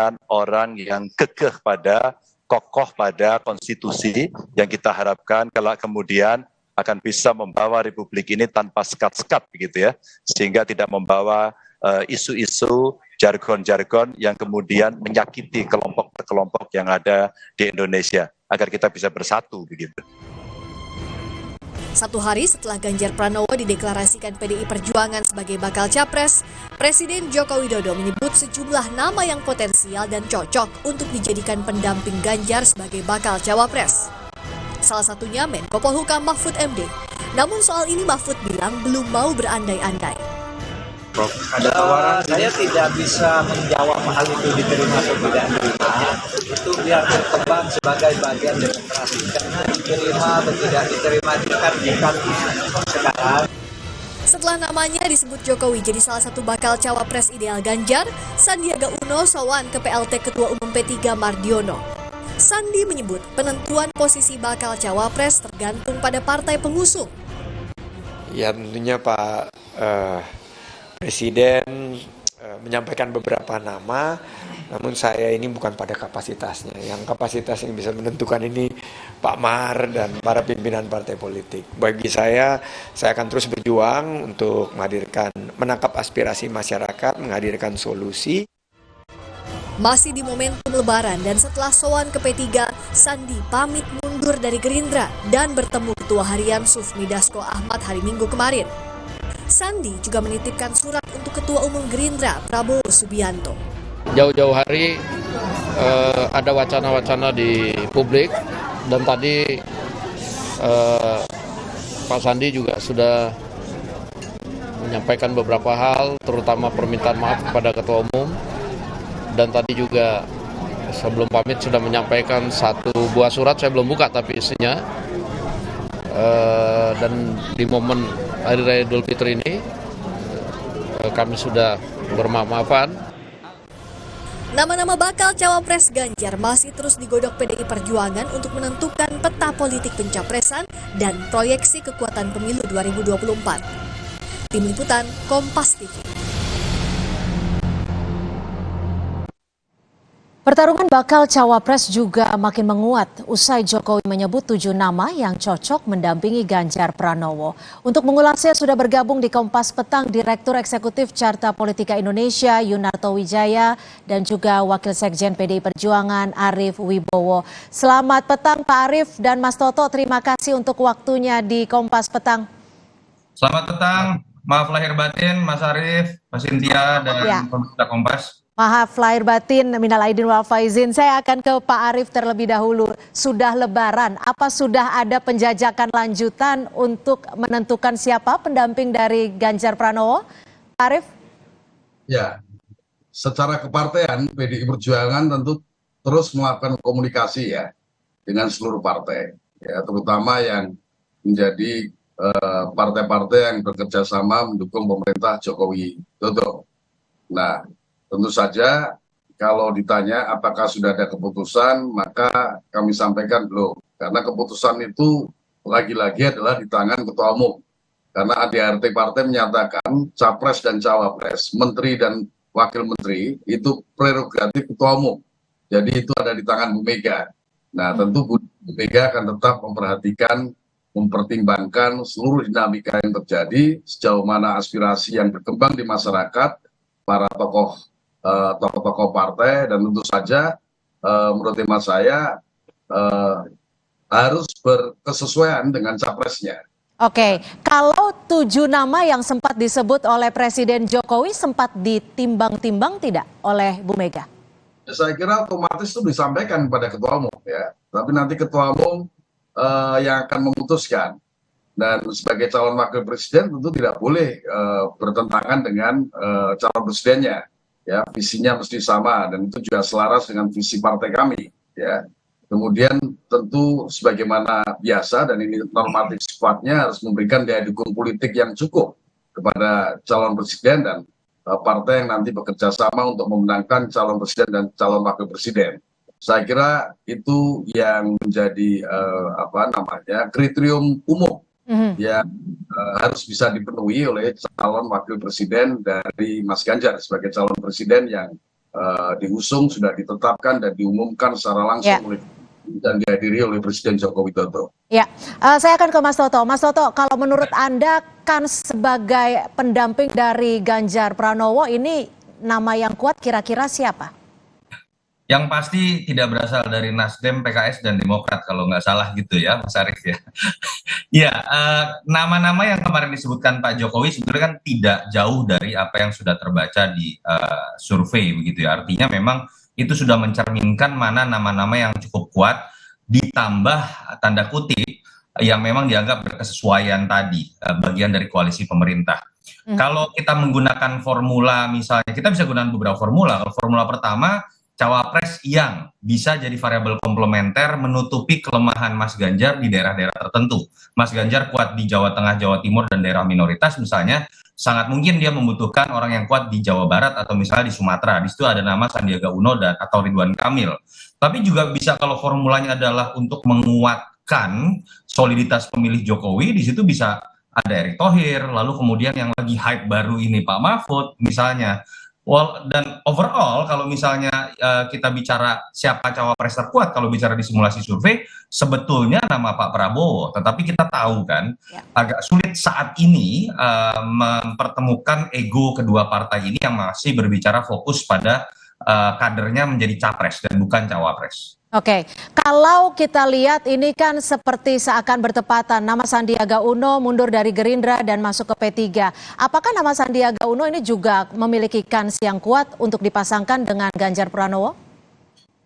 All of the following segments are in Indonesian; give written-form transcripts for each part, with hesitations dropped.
merupakan orang yang kekeh kokoh pada konstitusi yang kita harapkan kelak kemudian akan bisa membawa Republik ini tanpa sekat-sekat begitu ya, sehingga tidak membawa isu-isu, jargon-jargon yang kemudian menyakiti kelompok-kelompok yang ada di Indonesia, agar kita bisa bersatu begitu. Satu hari setelah Ganjar Pranowo dideklarasikan PDI Perjuangan sebagai bakal capres, Presiden Joko Widodo menyebut sejumlah nama yang potensial dan cocok untuk dijadikan pendamping Ganjar sebagai bakal cawapres. Salah satunya Menko Polhukam Mahfud MD. Namun soal ini Mahfud bilang belum mau berandai-andai. Ada tawaran, saya tidak bisa menjawab hal itu diterima atau tidak diterima. Itu biar berkembang sebagai bagian demokrasi. Karena diterima atau tidak diterima itu kan sekarang. Setelah namanya disebut Jokowi jadi salah satu bakal cawapres ideal Ganjar, Sandiaga Uno sowan ke PLT Ketua Umum P3 Mardiono. Sandi menyebut penentuan posisi bakal cawapres tergantung pada partai pengusung. Ya tentunya Pak Presiden menyampaikan beberapa nama, namun saya ini bukan pada kapasitasnya. Yang kapasitas yang bisa menentukan ini Pak Mar dan para pimpinan partai politik. Bagi saya akan terus berjuang untuk menangkap aspirasi masyarakat, menghadirkan solusi. Masih di momentum Lebaran dan setelah sowan ke P3, Sandi pamit mundur dari Gerindra dan bertemu Ketua Harian Sufmi Dasko Ahmad hari Minggu kemarin. Sandi juga menitipkan surat untuk Ketua Umum Gerindra Prabowo Subianto. Jauh-jauh hari ada wacana-wacana di publik dan tadi Pak Sandi juga sudah menyampaikan beberapa hal, terutama permintaan maaf kepada Ketua Umum. Dan tadi juga sebelum pamit sudah menyampaikan satu buah surat, saya belum buka tapi isinya. Dan di momen Hari Raya Idul Fitri ini kami sudah bermaaf-maafan. Nama-nama bakal cawapres Ganjar masih terus digodok PDI Perjuangan untuk menentukan peta politik pencapresan dan proyeksi kekuatan pemilu 2024. Tim Liputan Kompas TV. Pertarungan bakal cawapres juga makin menguat usai Jokowi menyebut 7 nama yang cocok mendampingi Ganjar Pranowo. Untuk mengulasnya sudah bergabung di Kompas Petang Direktur Eksekutif Carta Politika Indonesia Yunarto Wijaya dan juga Wakil Sekjen PDI Perjuangan Arief Wibowo. Selamat petang Pak Arief dan Mas Toto, terima kasih untuk waktunya di Kompas Petang. Selamat petang, maaf lahir batin Mas Arief, Mas Cynthia dan pemirsa Kompas. Maaf lahir batin, minal aidin wal faizin. Saya akan ke Pak Arief terlebih dahulu. Sudah Lebaran, apa sudah ada penjajakan lanjutan untuk menentukan siapa pendamping dari Ganjar Pranowo? Pak Arief? Ya, secara kepartean PDI Perjuangan tentu terus melakukan komunikasi ya dengan seluruh partai, ya terutama yang menjadi partai-partai yang bekerja sama mendukung pemerintah Jokowi Dodo. Nah, tentu saja kalau ditanya apakah sudah ada keputusan, maka kami sampaikan belum. Karena keputusan itu lagi-lagi adalah di tangan Ketua Umum. Karena ADRT partai menyatakan capres dan cawapres, menteri dan wakil menteri itu prerogatif Ketua Umum. Jadi itu ada di tangan Bu Mega. Nah tentu Bu Mega akan tetap mempertimbangkan seluruh dinamika yang terjadi, sejauh mana aspirasi yang berkembang di masyarakat, para tokoh-tokoh partai, dan tentu saja menurut hemat saya harus berkesesuaian dengan capresnya. Oke, kalau 7 nama yang sempat disebut oleh Presiden Jokowi sempat ditimbang-timbang tidak oleh Bu Mega? Ya, saya kira otomatis itu disampaikan kepada Ketua Umum ya, tapi nanti Ketua Umum yang akan memutuskan. Dan sebagai calon wakil presiden tentu tidak boleh bertentangan dengan calon presidennya. Ya, visinya mesti sama dan itu juga selaras dengan visi partai kami. Ya, kemudian tentu sebagaimana biasa dan ini normatif sifatnya harus memberikan daya dukung politik yang cukup kepada calon presiden dan partai yang nanti bekerja sama untuk memenangkan calon presiden dan calon wakil presiden. Saya kira itu yang menjadi kriterium umum yang harus bisa dipenuhi oleh calon wakil presiden dari Mas Ganjar sebagai calon presiden yang diusung, sudah ditetapkan dan diumumkan secara langsung oleh dan dihadiri oleh Presiden Joko Widodo. Ya, saya akan ke Mas Toto. Mas Toto, kalau menurut Anda kan sebagai pendamping dari Ganjar Pranowo ini nama yang kuat kira-kira siapa? Yang pasti tidak berasal dari Nasdem, PKS, dan Demokrat kalau nggak salah gitu ya, Mas Arief ya. Ya, nama-nama yang kemarin disebutkan Pak Jokowi sebenarnya kan tidak jauh dari apa yang sudah terbaca di survei begitu ya. Artinya memang itu sudah mencerminkan mana nama-nama yang cukup kuat ditambah tanda kutip yang memang dianggap berkesesuaian tadi bagian dari koalisi pemerintah. Kalau kita menggunakan formula misalnya, kita bisa gunakan beberapa formula. Kalau formula pertama, cawapres yang bisa jadi variabel komplementer menutupi kelemahan Mas Ganjar di daerah-daerah tertentu. Mas Ganjar kuat di Jawa Tengah, Jawa Timur, dan daerah minoritas misalnya, sangat mungkin dia membutuhkan orang yang kuat di Jawa Barat atau misalnya di Sumatera. Di situ ada nama Sandiaga Uno atau Ridwan Kamil. Tapi juga bisa kalau formulanya adalah untuk menguatkan soliditas pemilih Jokowi, di situ bisa ada Erick Thohir, lalu kemudian yang lagi hype baru ini Pak Mahfud misalnya. Dan overall kalau misalnya kita bicara siapa cawapres terkuat kalau bicara di simulasi survei, sebetulnya nama Pak Prabowo. Tetapi kita tahu kan agak sulit saat ini mempertemukan ego kedua partai ini yang masih berbicara fokus pada kadernya menjadi capres dan bukan cawapres. Oke, kalau kita lihat ini kan seperti seakan bertepatan nama Sandiaga Uno mundur dari Gerindra dan masuk ke P3. Apakah nama Sandiaga Uno ini juga memiliki kans yang kuat untuk dipasangkan dengan Ganjar Pranowo?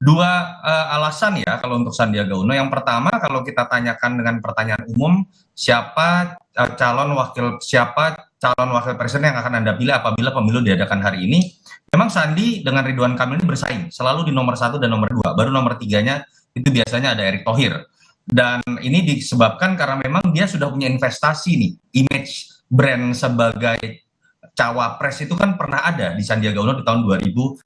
Dua alasan ya kalau untuk Sandiaga Uno. Yang pertama, kalau kita tanyakan dengan pertanyaan umum, siapa calon wakil presiden yang akan Anda pilih apabila pemilu diadakan hari ini? Memang Sandi dengan Ridwan Kamil ini bersaing selalu di nomor 1 dan nomor 2. Baru nomor 3-nya itu biasanya ada Erick Thohir. Dan ini disebabkan karena memang dia sudah punya investasi nih, image brand sebagai cawapres itu kan pernah ada di Sandiaga Uno di tahun 2019.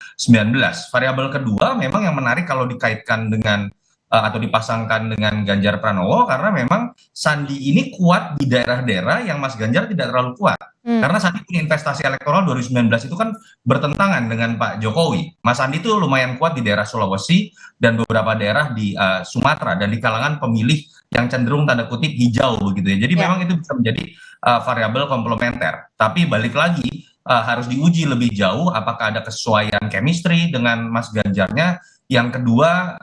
Variabel kedua memang yang menarik kalau dikaitkan dengan atau dipasangkan dengan Ganjar Pranowo karena memang Sandi ini kuat di daerah-daerah yang Mas Ganjar tidak terlalu kuat. Karena Sandi punya investasi elektoral 2019 itu kan bertentangan dengan Pak Jokowi. Mas Sandi itu lumayan kuat di daerah Sulawesi dan beberapa daerah di Sumatera dan di kalangan pemilih yang cenderung tanda kutip hijau begitu ya. Jadi memang itu bisa menjadi variabel komplementer. Tapi balik lagi harus diuji lebih jauh apakah ada kesesuaian chemistry dengan Mas Ganjarnya. Yang kedua,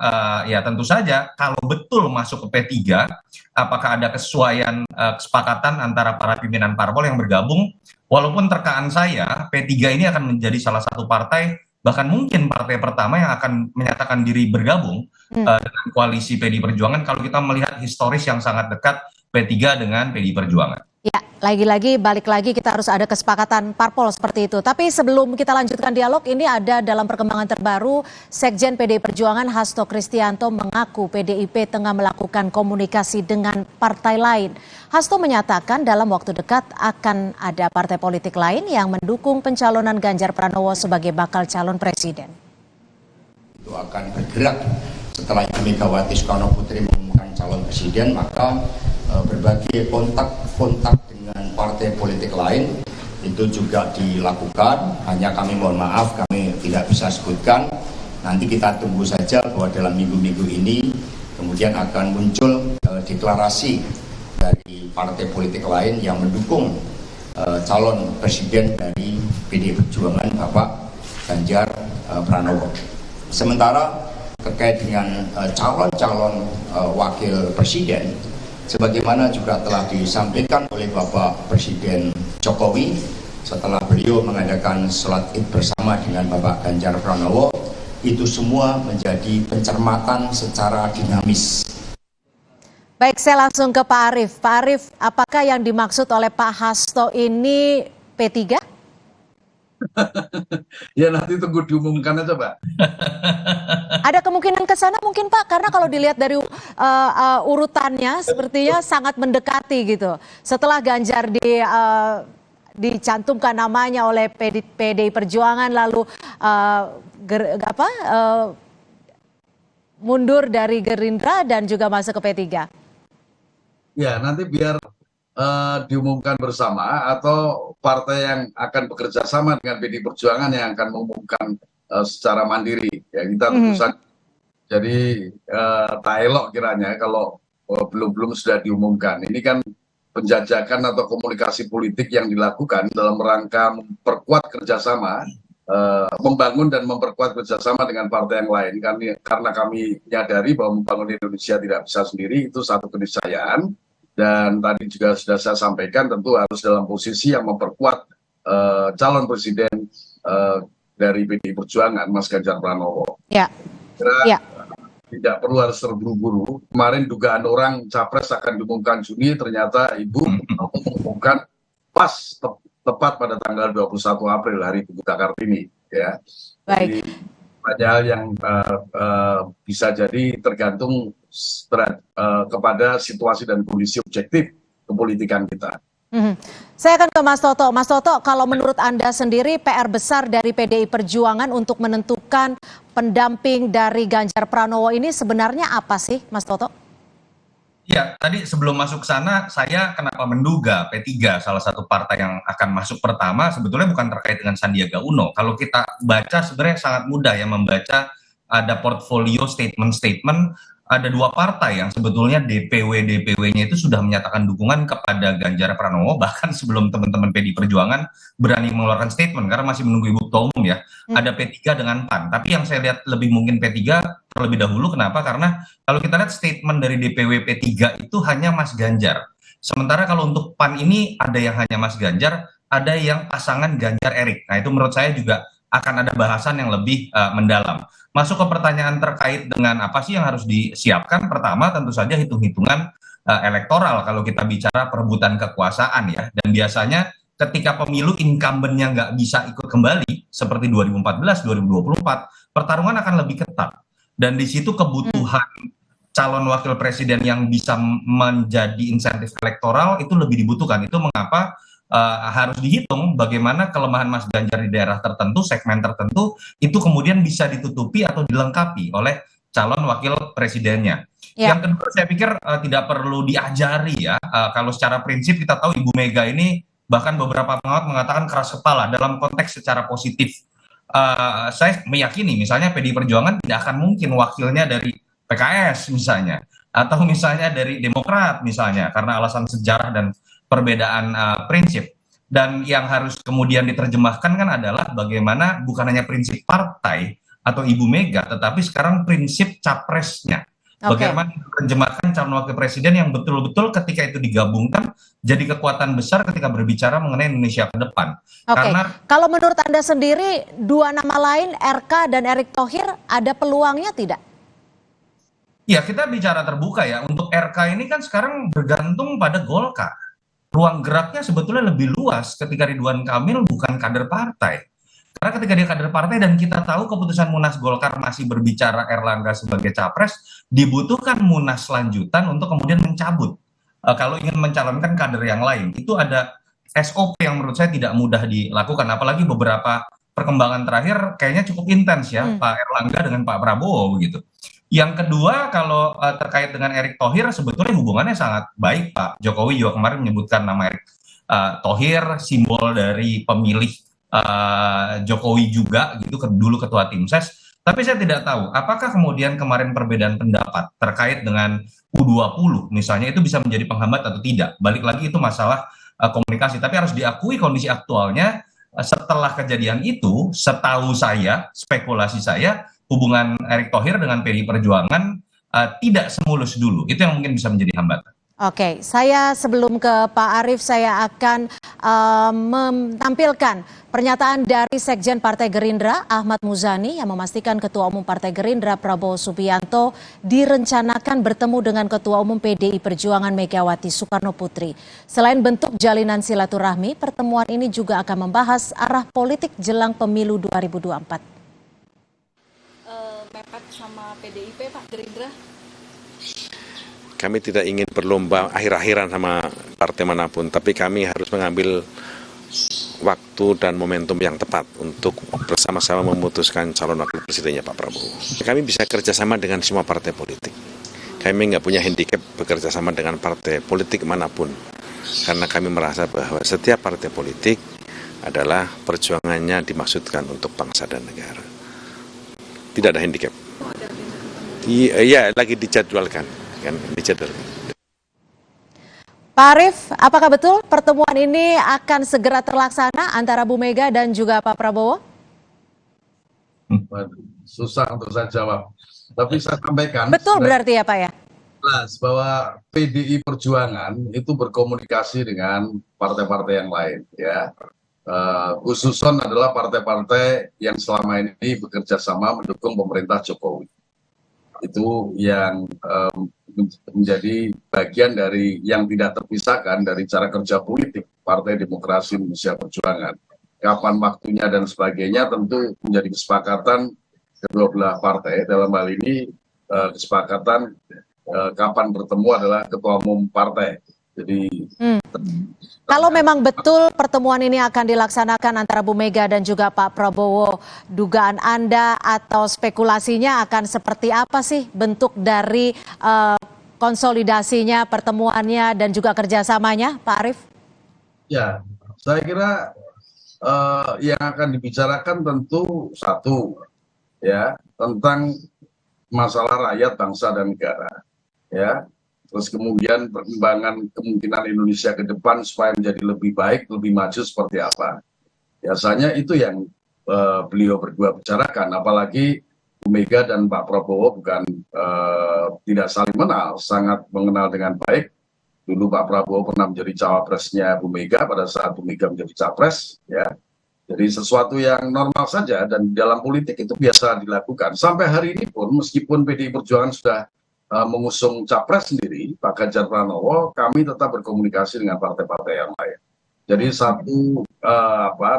ya tentu saja kalau betul masuk ke P3, apakah ada kesesuaian kesepakatan antara para pimpinan parpol yang bergabung, walaupun terkaan saya, P3 ini akan menjadi salah satu partai, bahkan mungkin partai pertama yang akan menyatakan diri bergabung dengan koalisi PDI Perjuangan kalau kita melihat historis yang sangat dekat P3 dengan PDI Perjuangan. Ya, lagi-lagi balik lagi kita harus ada kesepakatan parpol seperti itu. Tapi sebelum kita lanjutkan dialog, ini ada dalam perkembangan terbaru, Sekjen PDI Perjuangan Hasto Kristianto mengaku PDIP tengah melakukan komunikasi dengan partai lain. Hasto menyatakan dalam waktu dekat akan ada partai politik lain yang mendukung pencalonan Ganjar Pranowo sebagai bakal calon presiden. Itu akan bergerak setelah Ibu Megawati Soekarno Putri mengumumkan calon presiden, maka berbagai kontak dengan partai politik lain itu juga dilakukan. Hanya kami mohon maaf, kami tidak bisa sebutkan. Nanti kita tunggu saja bahwa dalam minggu-minggu ini kemudian akan muncul deklarasi dari partai politik lain yang mendukung calon presiden dari PDI Perjuangan Bapak Ganjar Pranowo. Sementara terkait dengan calon-calon wakil presiden, sebagaimana juga telah disampaikan oleh Bapak Presiden Jokowi setelah beliau mengadakan sholat Id bersama dengan Bapak Ganjar Pranowo, itu semua menjadi pencermatan secara dinamis. Baik, saya langsung ke Pak Arief. Pak Arief, apakah yang dimaksud oleh Pak Hasto ini P3? Ya nanti tunggu diumumkan aja Pak. Ada kemungkinan ke sana mungkin Pak, karena kalau dilihat dari urutannya sepertinya sangat mendekati gitu. Setelah Ganjar dicantumkan namanya oleh PDI Perjuangan lalu mundur dari Gerindra dan juga masuk ke P3. Ya nanti biar diumumkan bersama atau partai yang akan bekerja sama dengan PDI Perjuangan yang akan mengumumkan secara mandiri. Ya kita tentu saja. Jadi tak elok kiranya kalau belum sudah diumumkan. Ini kan penjajakan atau komunikasi politik yang dilakukan dalam rangka memperkuat kerjasama, membangun dan memperkuat kerjasama dengan partai yang lain. Karena kami menyadari bahwa membangun Indonesia tidak bisa sendiri, itu satu keniscayaan. Dan tadi juga sudah saya sampaikan, tentu harus dalam posisi yang memperkuat calon presiden dari PDI Perjuangan, Mas Ganjar Pranowo. Ya. Tidak perlu harus terburu-buru. Kemarin dugaan orang capres akan diumumkan Juni, ternyata Ibu mengumumkan pas tepat pada tanggal 21 April, hari Ibu Kartini. Ya. Baik. Jadi banyak hal yang bisa jadi tergantung kepada situasi dan kondisi objektif kepolitikan kita. Saya akan ke Mas Toto. Mas Toto, kalau menurut Anda sendiri PR besar dari PDI Perjuangan untuk menentukan pendamping dari Ganjar Pranowo ini sebenarnya apa sih, Mas Toto? Ya, tadi sebelum masuk ke sana, saya kenapa menduga P3 salah satu partai yang akan masuk pertama sebetulnya bukan terkait dengan Sandiaga Uno. Kalau kita baca sebenarnya sangat mudah ya membaca, ada portfolio statement-statement, ada dua partai yang sebetulnya DPW-nya itu sudah menyatakan dukungan kepada Ganjar Pranowo, bahkan sebelum teman-teman PDI Perjuangan berani mengeluarkan statement, karena masih menunggu Ibu Ketua Umum ya. Ada P3 dengan PAN, tapi yang saya lihat lebih mungkin P3 terlebih dahulu. Kenapa? Karena kalau kita lihat statement dari DPW P3 itu hanya Mas Ganjar. Sementara kalau untuk PAN ini ada yang hanya Mas Ganjar, ada yang pasangan Ganjar-Erik. Nah itu menurut saya juga akan ada bahasan yang lebih mendalam. Masuk ke pertanyaan terkait dengan apa sih yang harus disiapkan. Pertama tentu saja hitung-hitungan elektoral kalau kita bicara perebutan kekuasaan ya. Dan biasanya ketika pemilu incumbent-nya nggak bisa ikut kembali seperti 2014, 2024, pertarungan akan lebih ketat. Dan di situ kebutuhan calon wakil presiden yang bisa menjadi insentif elektoral itu lebih dibutuhkan. Itu mengapa harus dihitung bagaimana kelemahan Mas Ganjar di daerah tertentu, segmen tertentu, itu kemudian bisa ditutupi atau dilengkapi oleh calon wakil presidennya. Yang kedua saya pikir tidak perlu diajari ya, kalau secara prinsip kita tahu Ibu Mega ini bahkan beberapa pengawat mengatakan keras kepala dalam konteks secara positif. Saya meyakini misalnya PDI Perjuangan tidak akan mungkin wakilnya dari PKS misalnya, atau misalnya dari Demokrat misalnya, karena alasan sejarah dan perbedaan prinsip. Dan yang harus kemudian diterjemahkan kan adalah bagaimana bukan hanya prinsip partai atau Ibu Mega, tetapi sekarang prinsip capresnya. Bagaimana menerjemahkan calon wakil presiden yang betul-betul ketika itu digabungkan jadi kekuatan besar ketika berbicara mengenai Indonesia ke depan. Karena kalau menurut Anda sendiri dua nama lain RK dan Erick Thohir ada peluangnya tidak? Ya kita bicara terbuka ya, untuk RK ini kan sekarang bergantung pada Golkar. Ruang geraknya sebetulnya lebih luas ketika Ridwan Kamil bukan kader partai. Karena ketika dia kader partai dan kita tahu keputusan Munas Golkar masih berbicara Erlangga sebagai capres, dibutuhkan Munas lanjutan untuk kemudian mencabut. Kalau ingin mencalonkan kader yang lain, itu ada SOP yang menurut saya tidak mudah dilakukan. Apalagi beberapa perkembangan terakhir kayaknya cukup intens ya, Pak Erlangga dengan Pak Prabowo begitu. Yang kedua, kalau terkait dengan Erick Thohir, sebetulnya hubungannya sangat baik. Pak Jokowi juga kemarin menyebutkan nama Erick Thohir, simbol dari pemilih Jokowi juga, gitu, dulu ketua tim ses. Tapi saya tidak tahu, apakah kemudian kemarin perbedaan pendapat terkait dengan U20, misalnya, itu bisa menjadi penghambat atau tidak. Balik lagi itu masalah komunikasi. Tapi harus diakui kondisi aktualnya, setelah kejadian itu, setahu saya, spekulasi saya, hubungan Erick Thohir dengan PDI Perjuangan tidak semulus dulu. Itu yang mungkin bisa menjadi hambatan. Oke, saya sebelum ke Pak Arief, saya akan menampilkan pernyataan dari Sekjen Partai Gerindra, Ahmad Muzani, yang memastikan Ketua Umum Partai Gerindra, Prabowo Subianto, direncanakan bertemu dengan Ketua Umum PDI Perjuangan Megawati Soekarno Putri. Selain bentuk jalinan silaturahmi, pertemuan ini juga akan membahas arah politik jelang pemilu 2024. Mepet sama PDIP, Pak, Gerindra? Kami tidak ingin berlomba akhir-akhiran sama partai manapun, tapi kami harus mengambil waktu dan momentum yang tepat untuk bersama-sama memutuskan calon wakil presidennya Pak Prabowo. Kami bisa kerjasama dengan semua partai politik. Kami nggak punya handicap bekerja sama dengan partai politik manapun, karena kami merasa bahwa setiap partai politik adalah perjuangannya dimaksudkan untuk bangsa dan negara. Tidak ada handicap. Iya, lagi dijadwalkan, kan dijadwalkan. Pak Arief, apakah betul pertemuan ini akan segera terlaksana antara Bu Mega dan juga Pak Prabowo? Susah untuk saya jawab. Tapi saya sampaikan. Betul berarti ya Pak ya? Jelas bahwa PDI Perjuangan itu berkomunikasi dengan partai-partai yang lain, ya. Khususon adalah partai-partai yang selama ini bekerja sama mendukung pemerintah Jokowi. Itu yang menjadi bagian dari yang tidak terpisahkan dari cara kerja politik Partai Demokrasi Indonesia Perjuangan. Kapan waktunya dan sebagainya tentu menjadi kesepakatan kedua belah partai. Dalam hal ini kesepakatan kapan bertemu adalah ketua umum partai. Jadi kalau memang betul pertemuan ini akan dilaksanakan antara Bu Mega dan juga Pak Prabowo, dugaan Anda atau spekulasinya akan seperti apa sih bentuk dari konsolidasinya, pertemuannya dan juga kerjasamanya, Pak Arief? Ya, saya kira yang akan dibicarakan tentu satu, ya, tentang masalah rakyat, bangsa dan negara, ya. Terus kemudian perkembangan kemungkinan Indonesia ke depan supaya menjadi lebih baik, lebih maju seperti apa. Biasanya itu yang beliau berdua bicarakan, apalagi Bu Mega dan Pak Prabowo bukan tidak saling mengenal, sangat mengenal dengan baik. Dulu Pak Prabowo pernah menjadi cawapresnya Bu Mega pada saat Bu Mega menjadi capres, ya. Jadi sesuatu yang normal saja dan dalam politik itu biasa dilakukan. Sampai hari ini pun meskipun PDI Perjuangan sudah mengusung capres sendiri, Pak Ganjar Pranowo, kami tetap berkomunikasi dengan partai-partai yang lain. Jadi satu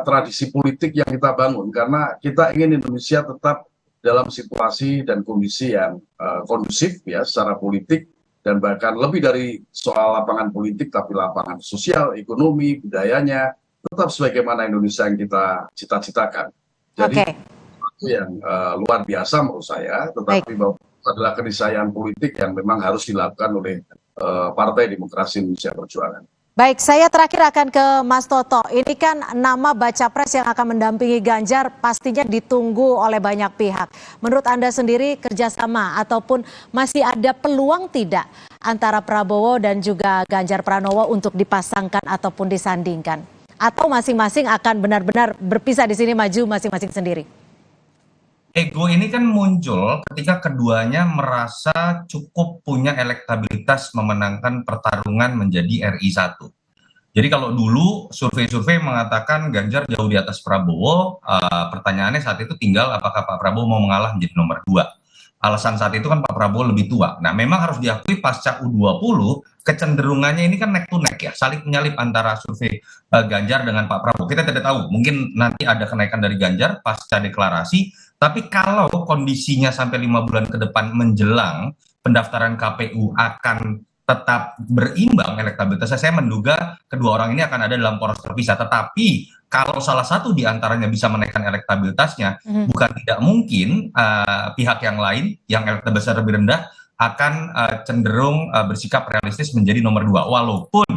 tradisi politik yang kita bangun karena kita ingin Indonesia tetap dalam situasi dan kondisi yang kondusif ya secara politik dan bahkan lebih dari soal lapangan politik tapi lapangan sosial, ekonomi, budayanya tetap sebagaimana Indonesia yang kita cita-citakan. Jadi itu yang luar biasa menurut saya, tetapi bahwa adalah keniscayaan politik yang memang harus dilakukan oleh Partai Demokrasi Indonesia Perjuangan. Baik, saya terakhir akan ke Mas Toto. Ini kan nama baca pres yang akan mendampingi Ganjar pastinya ditunggu oleh banyak pihak. Menurut Anda sendiri kerjasama ataupun masih ada peluang tidak antara Prabowo dan juga Ganjar Pranowo untuk dipasangkan ataupun disandingkan? Atau masing-masing akan benar-benar berpisah di sini maju masing-masing sendiri? Ego ini kan muncul ketika keduanya merasa cukup punya elektabilitas memenangkan pertarungan menjadi RI 1. Jadi kalau dulu survei-survei mengatakan Ganjar jauh di atas Prabowo, pertanyaannya saat itu tinggal apakah Pak Prabowo mau mengalah menjadi nomor 2. Alasan saat itu kan Pak Prabowo lebih tua. Nah memang harus diakui pasca U20 kecenderungannya ini kan neck to neck ya, salib menyalip antara survei Ganjar dengan Pak Prabowo. Kita tidak tahu, mungkin nanti ada kenaikan dari Ganjar pasca deklarasi. Tapi kalau kondisinya sampai 5 bulan ke depan menjelang pendaftaran KPU akan tetap berimbang elektabilitasnya, saya menduga kedua orang ini akan ada dalam poros terpisah. Tetapi kalau salah satu di antaranya bisa menaikkan elektabilitasnya, bukan tidak mungkin pihak yang lain yang elektabilitasnya lebih rendah akan cenderung bersikap realistis menjadi nomor 2. Walaupun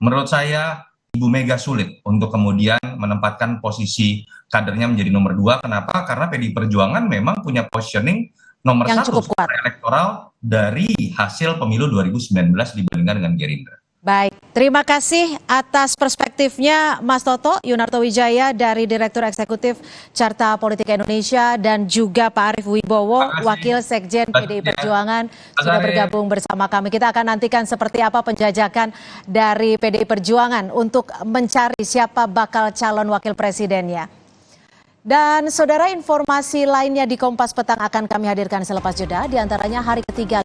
menurut saya Ibu Mega sulit untuk kemudian menempatkan posisi kadernya menjadi nomor 2. Kenapa? Karena PDI Perjuangan memang punya positioning nomor 1 secara elektoral dari hasil pemilu 2019 dibandingkan dengan Gerindra. Baik, terima kasih atas perspektifnya Mas Toto Yunarto Wijaya dari Direktur Eksekutif Carta Politika Indonesia dan juga Pak Arief Wibowo, Wakil Sekjen PDI Perjuangan sudah bergabung bersama kami. Kita akan nantikan seperti apa penjajakan dari PDI Perjuangan untuk mencari siapa bakal calon wakil presidennya. Dan saudara, informasi lainnya di Kompas Petang akan kami hadirkan selepas jeda, diantaranya hari ketiga